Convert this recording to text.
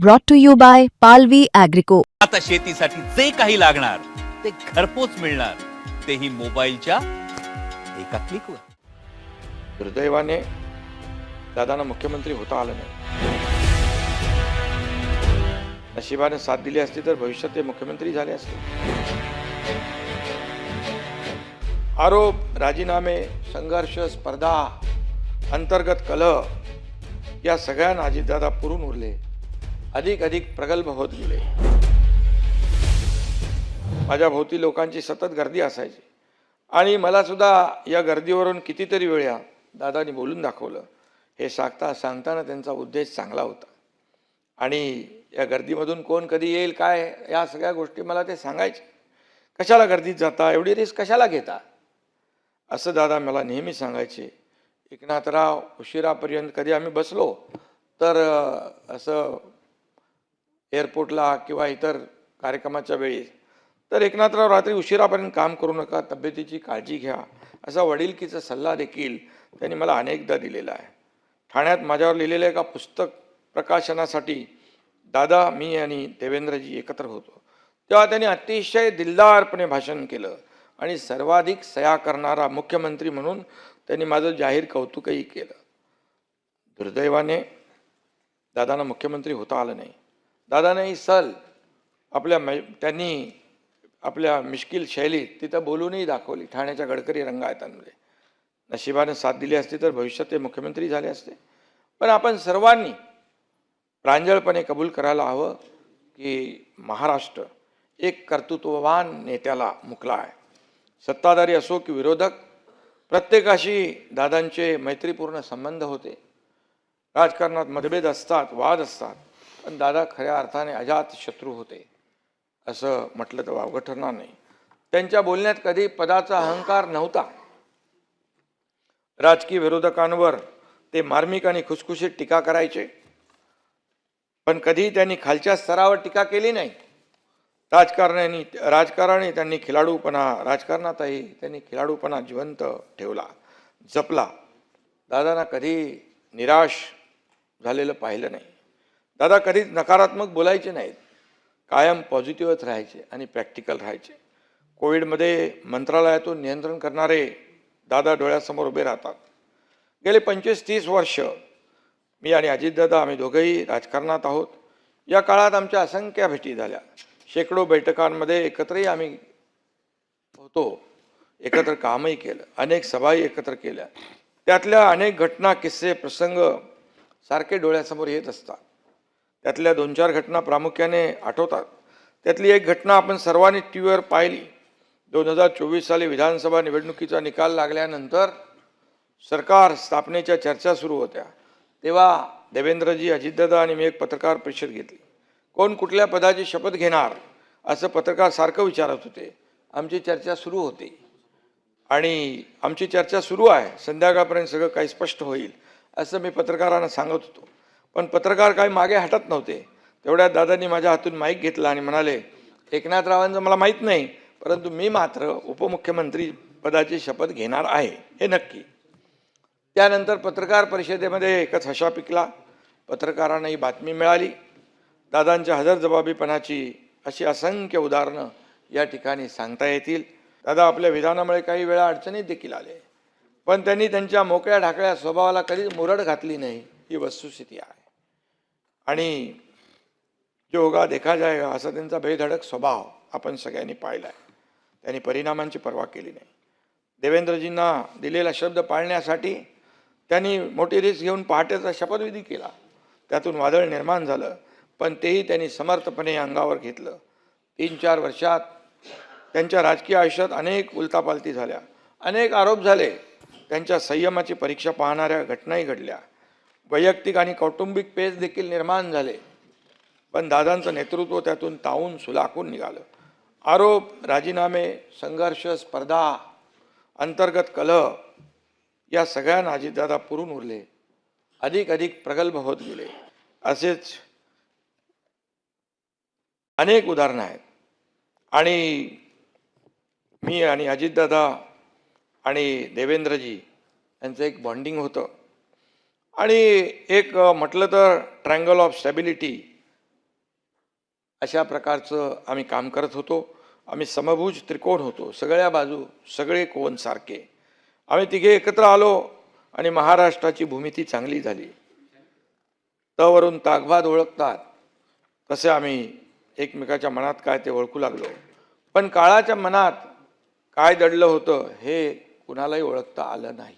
brought to you by Palvi Agrico. आता शेतीसाठी जे काही लागणार ते घरपोच मिळणार, तेही मोबाईलच्या एका क्लिकवर. दुर्दैवाने दादांना मुख्यमंत्री होता आलं नाही. नशिबाने साथ दिली असती तर भविष्यात ते मुख्यमंत्री झाले असते. आरोप, राजीनामे, संघर्ष, स्पर्धा, अंतर्गत कलह या सगळ्यांना अजितदादा पुरून उरले, अधिक प्रगल्भ होत गेले. माझ्या भोवती लोकांची सतत गर्दी असायची आणि मला सुद्धा या गर्दीवरून कितीतरी वेळा दादांनी बोलून दाखवलं. हे सांगताना त्यांचा उद्देश चांगला होता आणि या गर्दीमधून कोण कधी येईल काय या सगळ्या गोष्टी मला ते सांगायचे. कशाला गर्दीत जाता, एवढी रिस्क कशाला घेता, असं दादा मला नेहमी सांगायचे. एकनाथराव उशिरापर्यंत कधी आम्ही बसलो तर असं एअरपोर्टला किंवा इतर कार्यक्रमाच्या वेळी तर एकनाथराव रात्री उशिरापर्यंत काम करू नका, तब्येतीची काळजी घ्या, असा वडिलकीचा सल्ला देखील त्यांनी मला अनेकदा दिलेला आहे. ठाण्यात माझ्यावर लिहिलेलं एका पुस्तक प्रकाशनासाठी दादा, मी आणि देवेंद्रजी एकत्र होतो. तेव्हा त्यांनी अतिशय दिलदारपणे भाषण केलं आणि सर्वाधिक सह्या करणारा मुख्यमंत्री म्हणून त्यांनी माझं जाहीर कौतुकही केलं. दुर्दैवाने दादांना मुख्यमंत्री होता आलं नाही. दादांनी त्यांनी आपल्या मिश्किल शैलीत तिथं बोलूनही दाखवली. ठाण्याच्या गडकरी रंगायतांमध्ये नशिबाने साथ दिली असती तर भविष्यात ते मुख्यमंत्री झाले असते. पण आपण सर्वांनी प्रांजळपणे कबूल करायला हवं की महाराष्ट्र एक कर्तृत्ववान नेत्याला मुकला आहे. सत्ताधारी असो की विरोधक, प्रत्येकाशी दादांचे मैत्रीपूर्ण संबंध होते. राजकारणात मतभेद असतात, वाद असतात, पण दादा खऱ्या अर्थाने अजात शत्रू होते असं म्हटलं तर वावगं ठरणार नाही. त्यांच्या बोलण्यात कधी पदाचा अहंकार नव्हता. राजकीय विरोधकांवर ते मार्मिक आणि खुसखुशीत टीका करायचे, पण कधी त्यांनी खालच्या स्तरावर टीका केली नाही. राजकारणातही त्यांनी खिलाडूपणा जिवंत ठेवला, जपला. दादांना कधी निराश झालेलं पाहिलं नाही. दादा कधीच नकारात्मक बोलायचे नाहीत, कायम पॉझिटिव्हच राहायचे आणि प्रॅक्टिकल राहायचे. कोविडमध्ये मंत्रालयातून नियंत्रण करणारे दादा डोळ्यासमोर उभे राहतात. गेले 25-30 वर्ष मी आणि अजितदादा आम्ही दोघंही राजकारणात आहोत. या काळात आमच्या असंख्य भेटी झाल्या, शेकडो बैठकांमध्ये एकत्रही आम्ही होतो, एकत्र कामही केलं, अनेक सभाही एकत्र केल्या. त्यातल्या अनेक घटना, किस्से, प्रसंग सारखे डोळ्यासमोर येत असतात. त्यातल्या 2-4 घटना प्रामुख्याने आठवतात. त्यातली एक घटना आपण सर्वांनी टी व्हीवर पाहिली. 2024 साली विधानसभा निवडणुकीचा निकाल लागल्यानंतर सरकार स्थापनेच्या चर्चा सुरू होत्या. तेव्हा देवेंद्रजी, अजितदादा आणि मी एक पत्रकार परिषद घेतली. कोण कुठल्या पदाची शपथ घेणार असं पत्रकार सारखं विचारत होते. आमची चर्चा सुरू होती आणि आमची चर्चा सुरू आहे, संध्याकाळपर्यंत सगळं काही स्पष्ट होईल असं मी पत्रकारांना सांगत होतो. पण पत्रकार काही मागे हटत नव्हते. तेवढ्यात दादांनी माझ्या हातून माईक घेतला आणि म्हणाले, एकनाथरावांचं मला माहीत नाही, परंतु मी मात्र उपमुख्यमंत्री पदाची शपथ घेणार आहे, हे नक्की. त्यानंतर पत्रकार परिषदेमध्ये एकच हशा पिकला. पत्रकारांना ही बातमी मिळाली. दादांच्या हजरजबाबीपणाची अशी असंख्य उदाहरणं या ठिकाणी सांगता येतील. दादा आपल्या विधानामुळे काही वेळा अडचणीत देखील आले, पण त्यांनी त्यांच्या मोकळ्या ढाकळ्या स्वभावाला कधीच मुरड घातली नाही, ही वस्तुस्थिती आहे. आणि जो होगा देखा जाएगा असा त्यांचा बेधडक स्वभाव आपण सगळ्यांनी पाहिला आहे. त्यांनी परिणामांची पर्वा केली नाही. देवेंद्रजींना दिलेला शब्द पाळण्यासाठी त्यांनी मोठी रिस्क घेऊन पहाटेचा शपथविधी केला. त्यातून वादळ निर्माण झालं, पण तेही त्यांनी समर्थपणे अंगावर घेतलं. 3-4 वर्षात त्यांच्या राजकीय आयुष्यात अनेक उलतापालती झाल्या, अनेक आरोप झाले. त्यांच्या संयमाची परीक्षा पाहणाऱ्या घटनाही घडल्या. वैयक्तिक आणि कौटुंबिक पेच देखील निर्माण झाले, पण दादांचं नेतृत्व त्यातून तावून सुलाखून निघालं. आरोप, राजीनामे, संघर्ष, स्पर्धा, अंतर्गत कलह या सगळ्यांना अजितदादा पुरून उरले, अधिक प्रगल्भ होत गेले. असेच अनेक उदाहरणं आहेत. आणि मी आणि अजितदादा आणि देवेंद्रजी यांचं एक बॉन्डिंग होतं आणि एक म्हटलं तर ट्रायंगल ऑफ स्टॅबिलिटी अशा प्रकारचं आम्ही काम करत होतो. आम्ही समभुज त्रिकोण होतो, सगळ्या बाजू सगळे कोण सारखे. आम्ही तिघे एकत्र आलो आणि महाराष्ट्राची भूमिती चांगली झाली. तवरून ताकभाद ओळखतात तसे आम्ही एकमेकाच्या मनात काय ते ओळखू लागलो. पण काळाच्या मनात काय दडलं होतं हे कुणालाही ओळखता आलं नाही.